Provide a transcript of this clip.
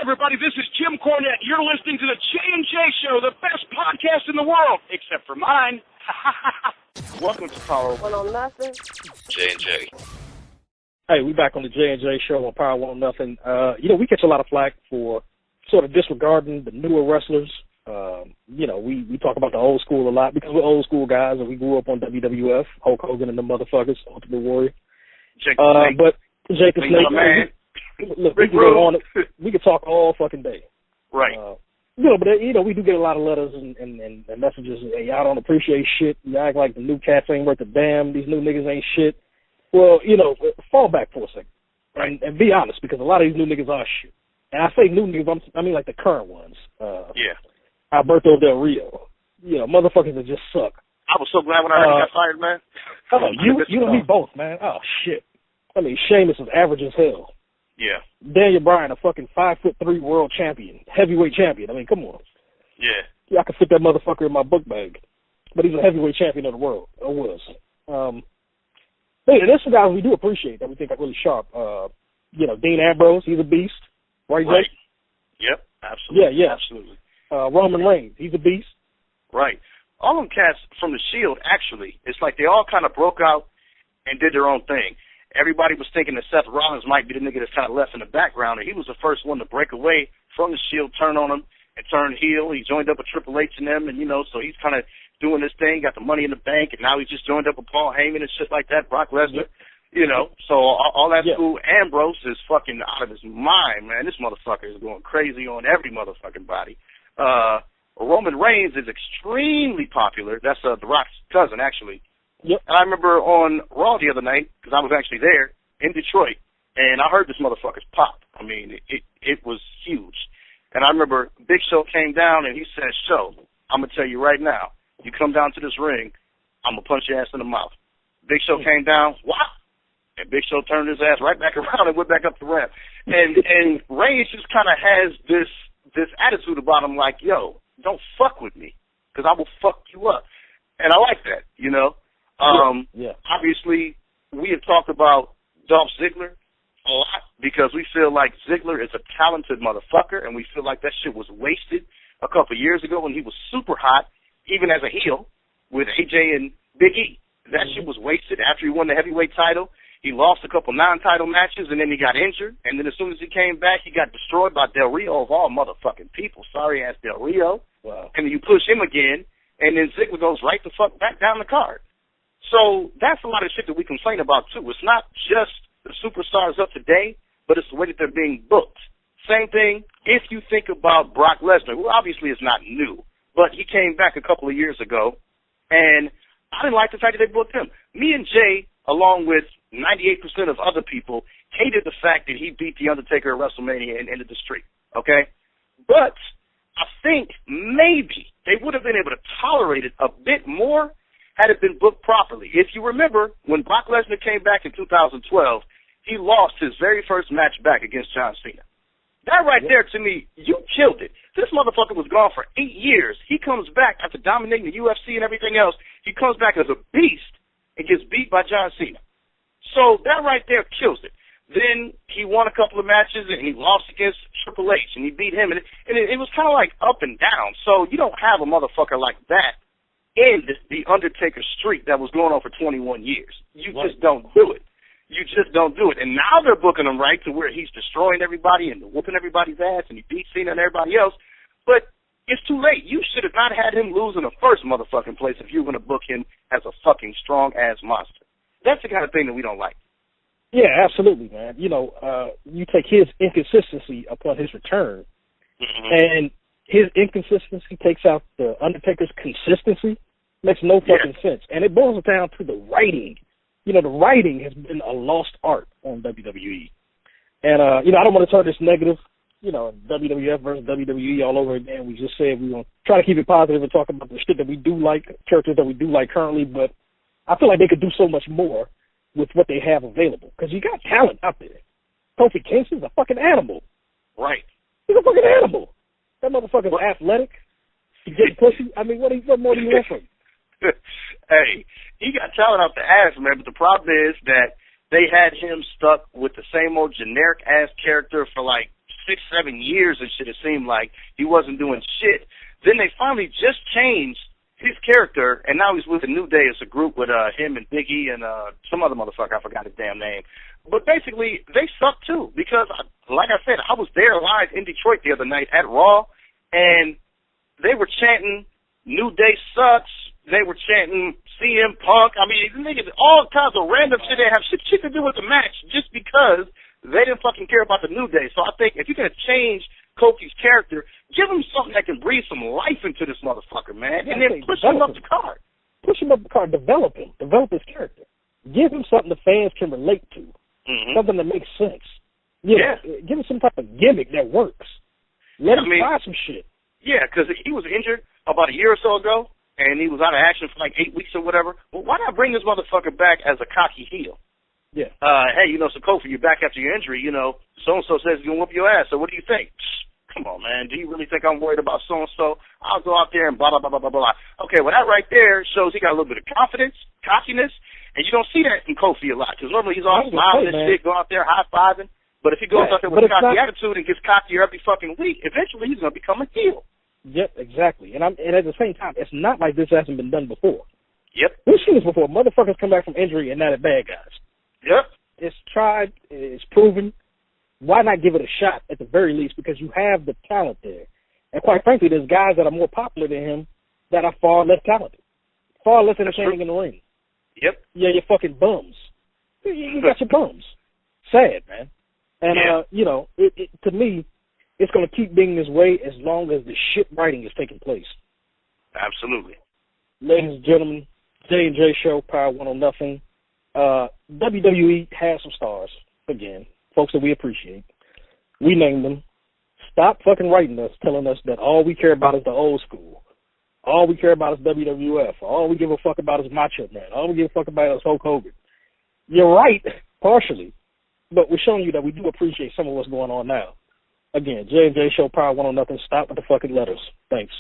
everybody. This is Jim Cornette. You're listening to the J&J Show, the best podcast in the world, except for mine. Welcome to Power One on Nothing. J&J. Hey, we back on the J&J Show on Power One Nothing. We catch a lot of flack for sort of disregarding the newer wrestlers. We talk about the old school a lot because we're old school guys and we grew up on WWF, Hulk Hogan and the motherfuckers, Ultimate Warrior. But Jake the Snake, man. Look, we can go on. We could talk all fucking day. Right. We do get a lot of letters and messages. Hey, y'all don't appreciate shit. You act like the new cats ain't worth a damn. These new niggas ain't shit. Well, fall back for a second. Right. And be honest, because a lot of these new niggas are shit. And I say new niggas, I mean like the current ones. Yeah. Alberto Del Rio. Motherfuckers that just suck. I was so glad when I heard he got fired, man. Oh, you and me both, man. Oh, shit. I mean, Sheamus is average as hell. Yeah. Daniel Bryan, a fucking 5'3" world champion, heavyweight champion. I mean, come on. Yeah. I could fit that motherfucker in my book bag. But he's a heavyweight champion of the world. Or was. There's some guys we do appreciate that we think are really sharp. Dean Ambrose, he's a beast. Right. Yep. Absolutely. Yeah. Absolutely. Roman Reigns, he's a beast. Right. All them cats from the Shield, actually, it's like they all kind of broke out and did their own thing. Everybody was thinking that Seth Rollins might be the nigga that's kind of left in the background, and he was the first one to break away from the Shield, turn on him, and turn heel. He joined up with Triple H and them, and, so he's kind of doing this thing, got the money in the bank, and now he's just joined up with Paul Heyman and shit like that, Brock Lesnar, So all that school, Ambrose is fucking out of his mind, man. This motherfucker is going crazy on every motherfucking body. Roman Reigns is extremely popular. That's The Rock's cousin, actually. Yep. And I remember on Raw the other night, because I was actually there in Detroit, and I heard this motherfucker's pop. I mean, it was huge. And I remember Big Show came down and he said, "Show, I'm going to tell you right now, you come down to this ring, I'm going to punch your ass in the mouth." Big Show came down, wow. And Big Show turned his ass right back around and went back up the ramp. And Reigns just kind of has this attitude about him like, yo, don't fuck with me, because I will fuck you up. And I like that, Obviously, we have talked about Dolph Ziggler a lot because we feel like Ziggler is a talented motherfucker, and we feel like that shit was wasted a couple of years ago when he was super hot, even as a heel, with AJ and Big E. That shit was wasted after he won the heavyweight title. He lost a couple non-title matches, and then he got injured. And then as soon as he came back, he got destroyed by Del Rio, of all motherfucking people. Sorry-ass Del Rio. Wow. And then you push him again, and then Ziggler goes right the fuck back down the card. So that's a lot of shit that we complain about, too. It's not just the superstars of today, but it's the way that they're being booked. Same thing if you think about Brock Lesnar, who obviously is not new, but he came back a couple of years ago, and I didn't like the fact that they booked him. Me and Jay, along with 98% of other people, hated the fact that he beat The Undertaker at WrestleMania and ended the streak, okay? But I think maybe they would have been able to tolerate it a bit more had it been booked properly. If you remember, when Brock Lesnar came back in 2012, he lost his very first match back against John Cena. That right there, to me, you killed it. This motherfucker was gone for 8 years. He comes back after dominating the UFC and everything else. He comes back as a beast and gets beat by John Cena. So that right there kills it. Then he won a couple of matches, and he lost against Triple H, and he beat him. And it was kind of like up and down. So you don't have a motherfucker like that end the Undertaker streak that was going on for 21 years. You just don't do it. You just don't do it. And now they're booking him right to where he's destroying everybody and whooping everybody's ass, and he beats Cena and everybody else. But it's too late. You should have not had him lose in the first motherfucking place if you were going to book him as a fucking strong-ass monster. That's the kind of thing that we don't like. Yeah, absolutely, man. You take his inconsistency upon his return, and his inconsistency takes out the Undertaker's consistency. Makes no fucking sense. And it boils down to the writing. The writing has been a lost art on WWE. And, I don't want to turn this negative, WWF versus WWE all over again. We just said we're going to try to keep it positive and talk about the shit that we do like, characters that we do like currently, but I feel like they could do so much more with what they have available. Because you got talent out there. Kofi Kingston's a fucking animal. Right. He's a fucking animal. That motherfucker's athletic. He gets pussy. I mean, what more do you want from him? Hey, he got talent out the ass, man, but the problem is that they had him stuck with the same old generic-ass character for like 6, 7 years and shit. It seemed like he wasn't doing shit. Then they finally just changed his character, and now he's with the New Day as a group with him and Big E and some other motherfucker. I forgot his damn name. But basically, they suck too because, like I said, I was there live in Detroit the other night at Raw, and they were chanting, New Day sucks. They were chanting CM Punk. I mean, niggas, all kinds of random shit. They have shit to do with the match just because they didn't fucking care about the New Day. So I think if you're going to change Kofi's character, give him something that can breathe some life into this motherfucker, man, and then push him up the card. Push him up the card. Develop him. Develop his character. Give him something the fans can relate to. Something that makes sense. You know, give him some type of gimmick that works. Let him try some shit. Yeah, because he was injured about a year or so ago, and he was out of action for like 8 weeks or whatever. Well, why not bring this motherfucker back as a cocky heel? Yeah. Hey, so Kofi, you're back after your injury. So-and-so says he's going to whoop your ass. So what do you think? Come on, man. Do you really think I'm worried about so-and-so? I'll go out there and blah, blah, blah, blah, blah, blah. Okay, well, that right there shows he got a little bit of confidence, cockiness, and you don't see that in Kofi a lot, because normally he's all smiling and shit, going out there high-fiving. But if he goes out there with a cocky attitude and gets cockier every fucking week, eventually he's going to become a heel. Yep, exactly. And at the same time, it's not like this hasn't been done before. Yep. We've seen this before. Motherfuckers come back from injury and now they're bad guys. Yep. It's tried. It's proven. Why not give it a shot at the very least? Because you have the talent there. And quite frankly, there's guys that are more popular than him that are far less talented, far less entertaining in the ring. Yep. Yeah, you're fucking bums. You got your bums. Sad, man. And, to me, it's going to keep being this way as long as the shit writing is taking place. Absolutely. Ladies and gentlemen, J&J Show, Power 100. WWE has some stars, again, folks that we appreciate. We named them. Stop fucking writing us, telling us that all we care about is the old school. All we care about is WWF. All we give a fuck about is Macho Man. All we give a fuck about is Hulk Hogan. You're right, partially, but we're showing you that we do appreciate some of what's going on now. Again, J&J Show, Power 100. Stop with the fucking letters. Thanks.